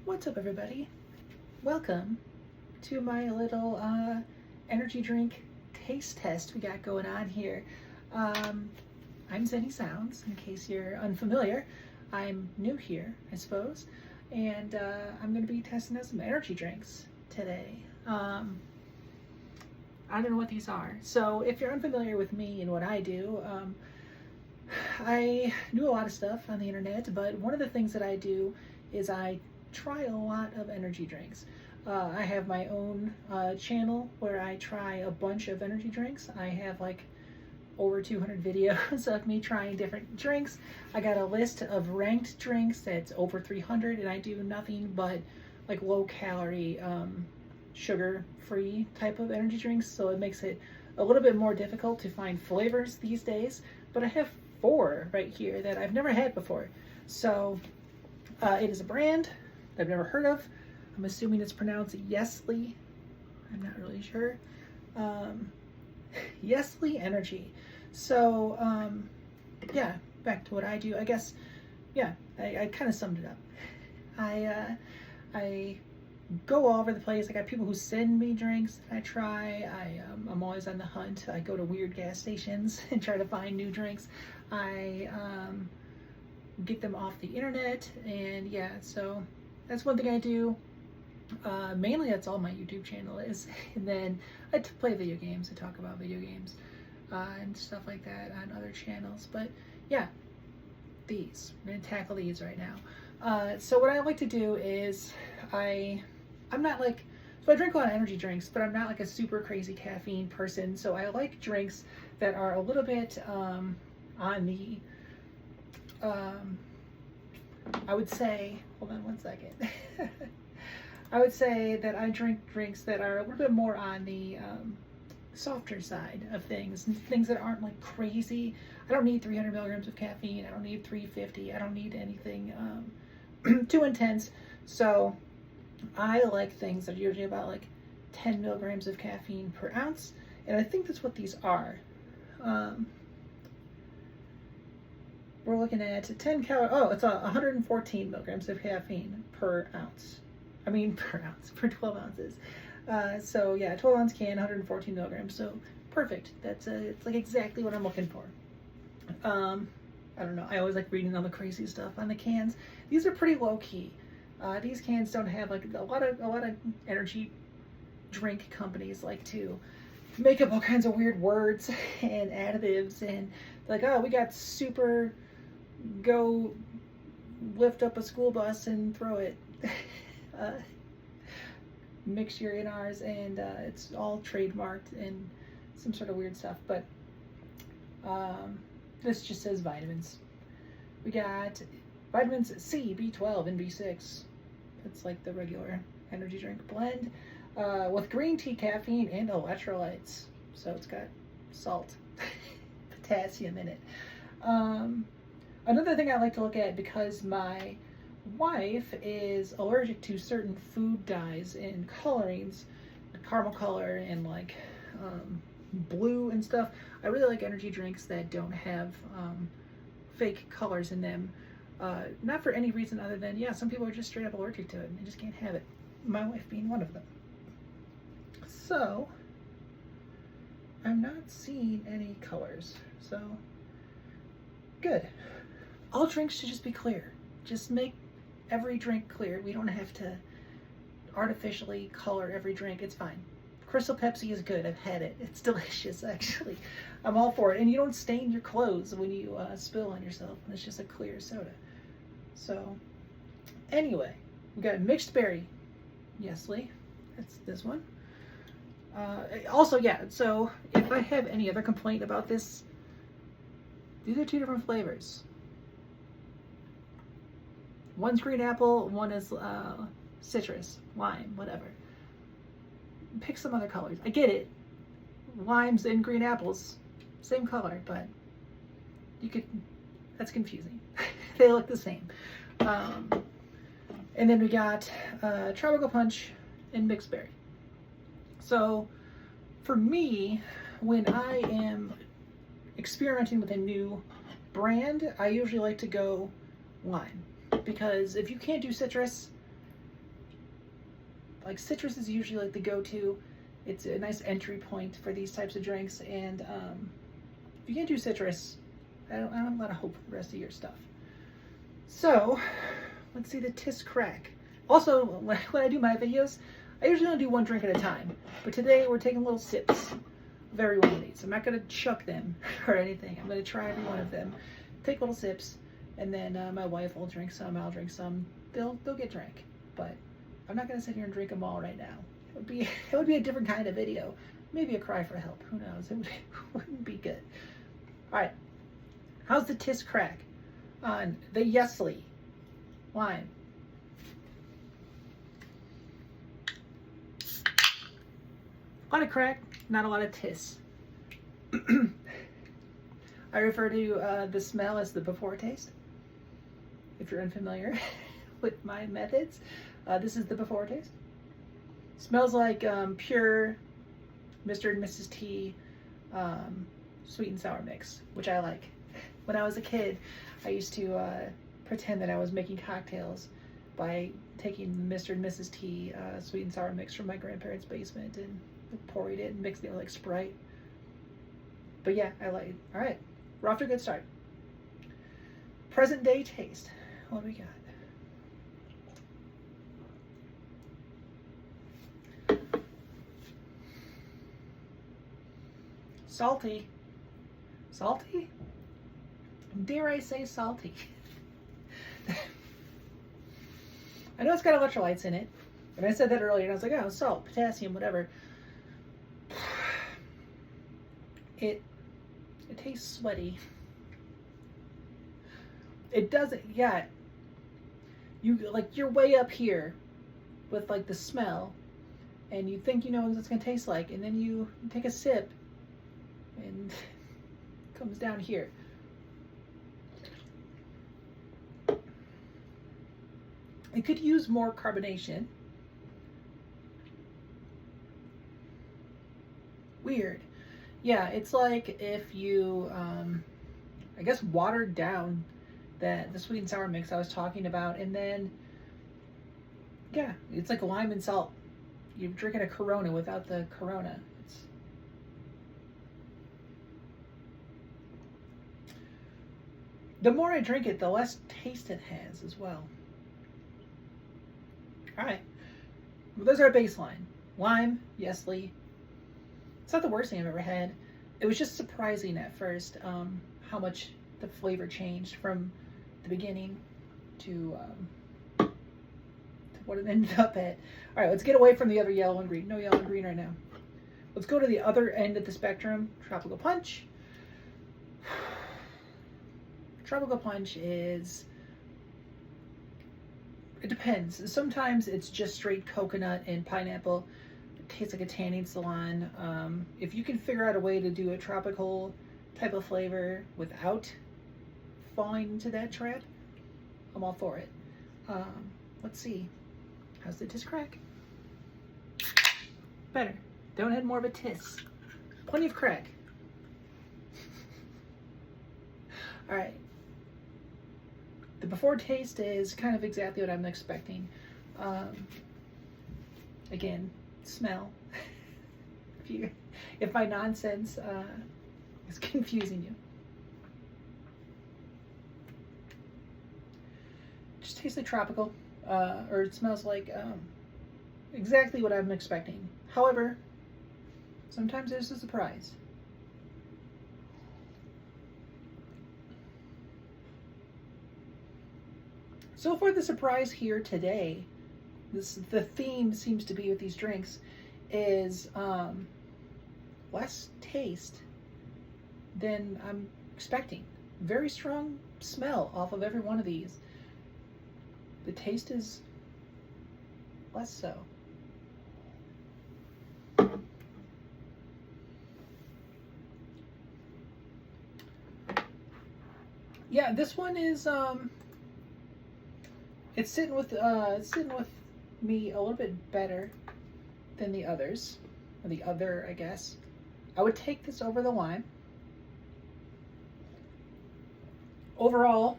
What's up, everybody? Welcome to my little energy drink taste test we got going on here. I'm Zeni Zounds, in case you're unfamiliar. I'm new here, I suppose, and I'm going to be testing out some energy drinks today. I don't know what these are, so if you're unfamiliar with me and what I do, I do a lot of stuff on the internet, but one of the things that I do is I try a lot of energy drinks. I have my own channel where I try a bunch of energy drinks. I have like over 200 videos of me trying different drinks. I got a list of ranked drinks that's over 300, and I do nothing but like low calorie, sugar free type of energy drinks, so it makes it a little bit more difficult to find flavors these days. But I have 4 right here that I've never had before. So it is a brand I've never heard of. I'm assuming it's pronounced Yesly. I'm not really sure. Yesly Energy. So, yeah, back to what I do. I guess, yeah, I kind of summed it up. I go all over the place. I got people who send me drinks that I try. I'm always on the hunt. I go to weird gas stations and try to find new drinks. I get them off the internet, and yeah, so that's one thing I do. Mainly that's all my YouTube channel is. And then I play video games. I talk about video games and stuff like that on other channels. But yeah, we're gonna tackle these right now. So what I like to do is I'm not like, so I drink a lot of energy drinks, but I'm not like a super crazy caffeine person. So I like drinks that are a little bit on the I would say, hold on one second. I would say that I drink drinks that are a little bit more on the softer side of things that aren't like crazy. I don't need 300 milligrams of caffeine. I don't need 350. I don't need anything too intense. So I like things that are usually about like 10 milligrams of caffeine per ounce. And I think that's what these are. We're looking at 10 calories. Oh, it's 114 milligrams of caffeine per ounce. Per 12 ounces. So yeah, 12 ounce can, 114 milligrams. So perfect. It's like exactly what I'm looking for. I don't know. I always like reading all the crazy stuff on the cans. These are pretty low key. These cans don't have like a lot of energy drink companies like to make up all kinds of weird words and additives, and like, oh, we got super, go lift up a school bus and throw it mixture in ours, and it's all trademarked and some sort of weird stuff. But this just says vitamins. We got vitamins C, B12, and B6. It's like the regular energy drink blend with green tea, caffeine, and electrolytes. So it's got salt, potassium in it. Another thing I like to look at, because my wife is allergic to certain food dyes and colorings, like caramel color and like blue and stuff. I really like energy drinks that don't have fake colors in them. Not for any reason other than, yeah, some people are just straight up allergic to it and they just can't have it. My wife being one of them. So I'm not seeing any colors, so good. All drinks should just be clear. Just make every drink clear. We don't have to artificially color every drink. It's fine. Crystal Pepsi is good. I've had it. It's delicious, actually. I'm all for it. And you don't stain your clothes when you spill on yourself. And it's just a clear soda. So anyway, we got mixed berry. Yesly. That's this one. Also, yeah, so if I have any other complaint about this, these are 2 different flavors. One's green apple, one is citrus, lime, whatever. Pick some other colors. I get it. Limes and green apples, same color, but you could, that's confusing. They look the same. And then we got tropical punch and mixed berry. So for me, when I am experimenting with a new brand, I usually like to go lime, because if you can't do citrus, like citrus is usually like the go-to. It's a nice entry point for these types of drinks, and if you can't do citrus, I don't have a lot of hope for the rest of your stuff. So let's see the Tis Crack. Also, when I do my videos, I usually only do one drink at a time, but today we're taking little sips of every one of these. I'm not going to chuck them or anything. I'm going to try every one of them, take little sips, and then my wife will drink some, I'll drink some. They'll get drank, but I'm not going to sit here and drink them all right now. It would be a different kind of video. Maybe a cry for help. Who knows? It wouldn't be good. All right. How's the Tis Crack on the Yesly Lime? A lot of crack, not a lot of tis. I refer to the smell as the before taste. If you're unfamiliar with my methods, this is the before taste. Smells like pure Mr. and Mrs. T sweet and sour mix, which I like. When I was a kid, I used to pretend that I was making cocktails by taking Mr. and Mrs. T sweet and sour mix from my grandparents' basement and pouring it and mixing it with like Sprite. But yeah, I like it. All right, we're off to a good start. Present day taste. What do we got? Salty. Salty? Dare I say salty? I know it's got electrolytes in it, and I said that earlier, and I was like, oh, salt, potassium, whatever. It tastes sweaty. It doesn't, yeah. You're way up here with like the smell, and you think you know what it's gonna taste like, and then you take a sip, and it comes down here. It could use more carbonation. Weird. Yeah, it's like if you, I guess, watered down the sweet and sour mix I was talking about, and then, yeah, it's like lime and salt. You're drinking a Corona without the Corona. The more I drink it, the less taste it has as well. All right, well, those are our baseline. Lime, Yesly. It's not the worst thing I've ever had. It was just surprising at first how much the flavor changed from the beginning to what it ended up at. All right, let's get away from the other yellow and green. No yellow and green right now. Let's go to the other end of the spectrum. Tropical Punch. Tropical Punch is, it depends. Sometimes it's just straight coconut and pineapple. It tastes like a tanning salon. If you can figure out a way to do a tropical type of flavor without falling into that trap, I'm all for it. Let's see. How's the Tis Crack? Better. Don't add more of a tis. Plenty of crack. All right. The before taste is kind of exactly what I'm expecting. Again, smell. If my nonsense is confusing you. Just tastes like tropical, or it smells like exactly what I'm expecting. However, sometimes there's a surprise. So for the surprise here today, the theme seems to be with these drinks is less taste than I'm expecting. Very strong smell off of every one of these. The taste is less so. Yeah, this one is it's sitting with me a little bit better than the others, or the other, I guess. I would take this over the lime. Overall,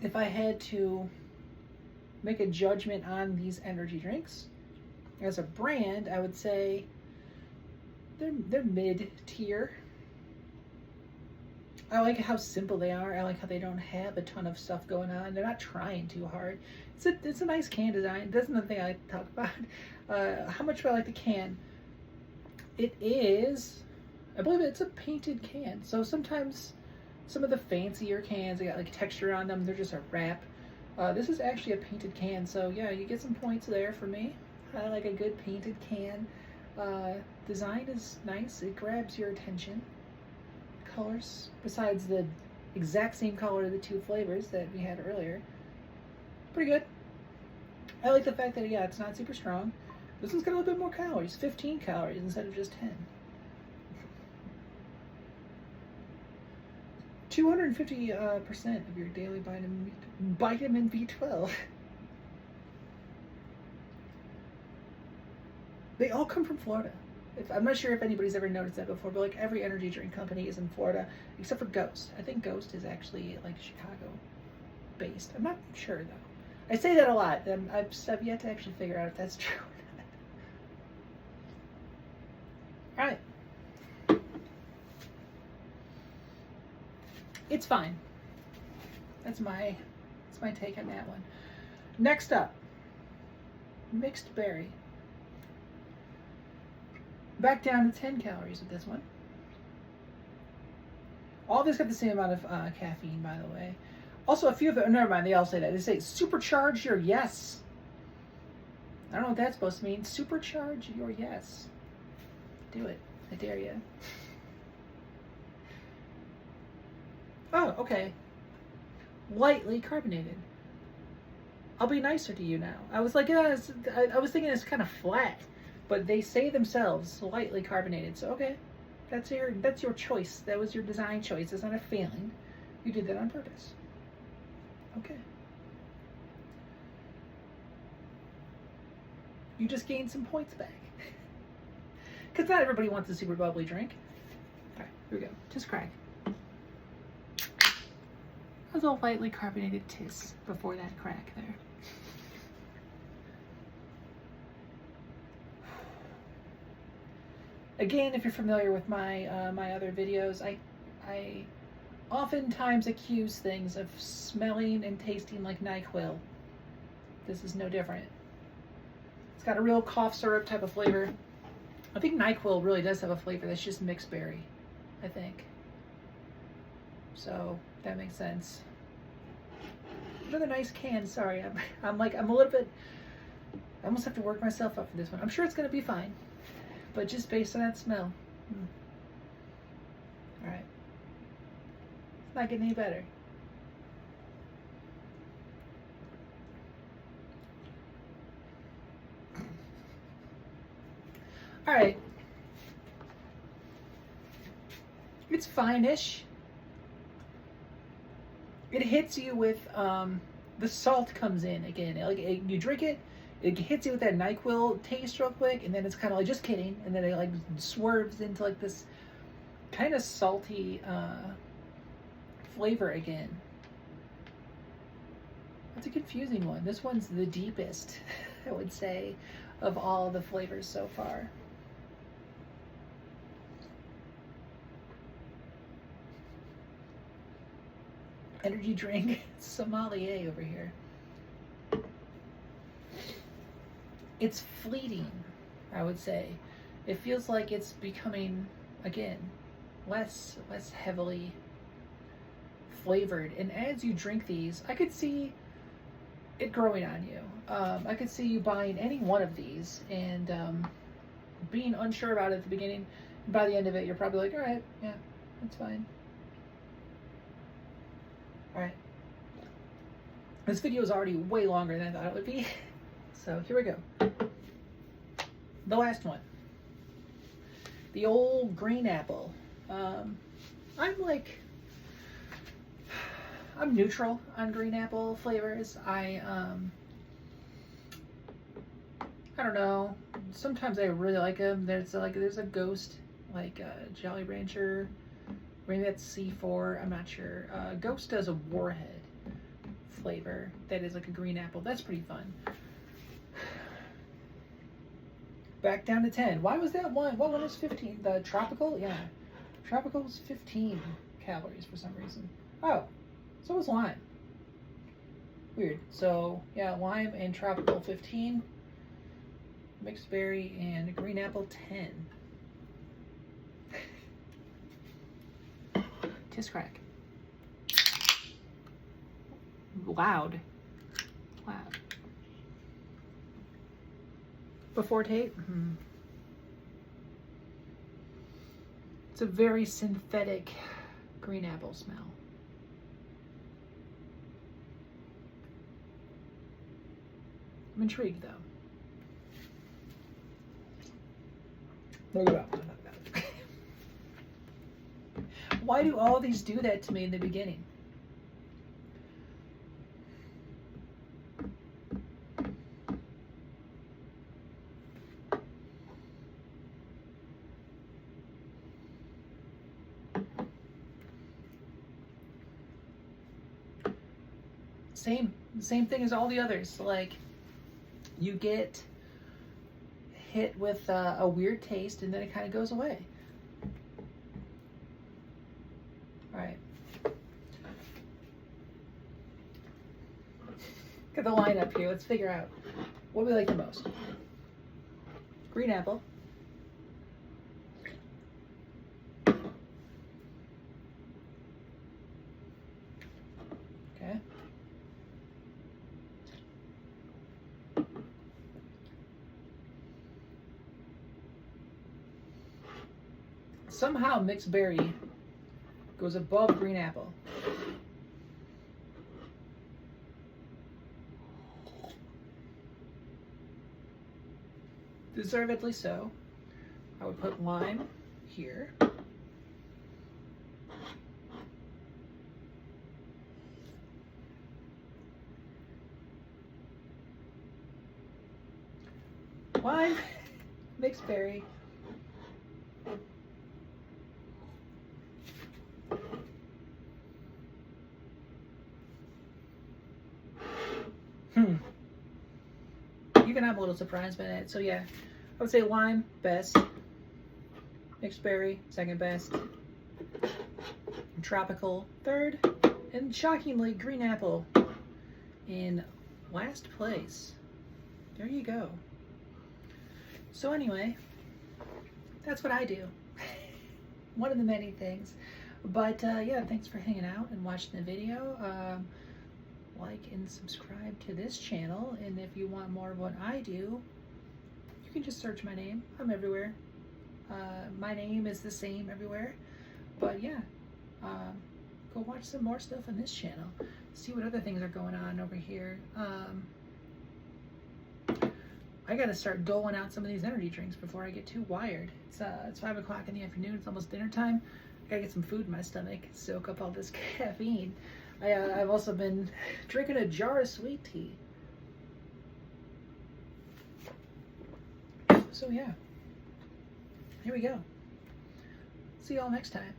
if I had to make a judgment on these energy drinks. As a brand, I would say they're mid-tier. I like how simple they are. I like how they don't have a ton of stuff going on. They're not trying too hard. It's a nice can design. That's another thing I like to talk about. How much do I like the can? It is, I believe it's a painted can. So sometimes some of the fancier cans, they got like texture on them. They're just a wrap. This is actually a painted can. So yeah, you get some points there for me. I like a good painted can. Design is nice. It grabs your attention. Colors, besides the exact same color of the two flavors that we had earlier, pretty good. I like the fact that, yeah, it's not super strong. This one's got a little bit more calories, 15 calories instead of just 10. 250% of your daily vitamin B12. They all come from Florida. I'm not sure if anybody's ever noticed that before, but like every energy drink company is in Florida, except for Ghost. I think Ghost is actually like Chicago based. I'm not sure though. I say that a lot. I've yet to actually figure out if that's true or not. All right. It's fine. That's my take on that one. Next up, mixed berry. Back down to 10 calories with this one. All this got the same amount of caffeine, by the way. Also, a few of them, never mind, they all say that. They say supercharge your yes. I don't know what that's supposed to mean. Supercharge your yes. Do it. I dare you. Oh, okay. Lightly carbonated. I'll be nicer to you now. I was like, yeah, I was thinking it's kind of flat. But they say themselves lightly carbonated, so okay, that's your choice. That was your design choice. It's not a failing. You did that on purpose. Okay. You just gained some points back. Because not everybody wants a super bubbly drink. All right, here we go. Just crack. That was a lightly carbonated tiss before that crack there. Again, if you're familiar with my my other videos, I oftentimes accuse things of smelling and tasting like NyQuil. This is no different. It's got a real cough syrup type of flavor. I think NyQuil really does have a flavor that's just mixed berry, I think. So that makes sense. Another nice can. Sorry, I'm a little bit. I almost have to work myself up for this one. I'm sure it's gonna be fine. But just based on that smell. All right. It's not getting any better. All right. It's fine-ish. It hits you with, the salt comes in again. Like, you drink it, it hits you with that NyQuil taste real quick, and then it's kind of like, just kidding, and then it like swerves into like this kind of salty flavor again. That's a confusing one. This one's the deepest, I would say, of all the flavors so far. Energy drink sommelier over here. It's fleeting, I would say. It feels like it's becoming, again, less heavily flavored. And as you drink these, I could see it growing on you. I could see you buying any one of these and being unsure about it at the beginning. By the end of it, you're probably like, all right, yeah, that's fine. All right. This video is already way longer than I thought it would be. So here we go. The last one. The old green apple. I'm neutral on green apple flavors. I don't know. Sometimes I really like them. There's a Ghost, like Jolly Rancher. Maybe that's C4. I'm not sure. Ghost does a Warhead flavor that is like a green apple. That's pretty fun. Back down to 10. Why was that one? What one is 15? The tropical? Yeah. Tropical was 15 calories for some reason. Oh, so was lime. Weird. So, yeah, lime and tropical 15. Mixed berry and green apple 10. Tis crack. Loud. Loud. Before tape? Mm-hmm. It's a very synthetic green apple smell. I'm intrigued though. Look at that. Why do all these do that to me in the beginning? Same thing as all the others. Like, you get hit with a weird taste and then it kind of goes away. All right. Look at the lineup here. Let's figure out what we like the most. Green apple. Okay. Somehow mixed berry goes above green apple. Deservedly so. I would put lime here. Lime, mixed berry. Even I'm a little surprised by that. So yeah, I would say lime, best. Mixed berry, second best. And tropical, third. And shockingly, green apple in last place. There you go. So anyway, that's what I do. One of the many things. But yeah, thanks for hanging out and watching the video. Like and subscribe to this channel, and if you want more of what I do, you can just search my name. I'm everywhere. My name is the same everywhere. But yeah, go watch some more stuff on this channel. See what other things are going on over here. I gotta start doling out some of these energy drinks before I get too wired. It's 5 o'clock in the afternoon. It's almost dinner time. I gotta get some food in my stomach, soak up all this caffeine. I've also been drinking a jar of sweet tea. So yeah, here we go. See y'all next time.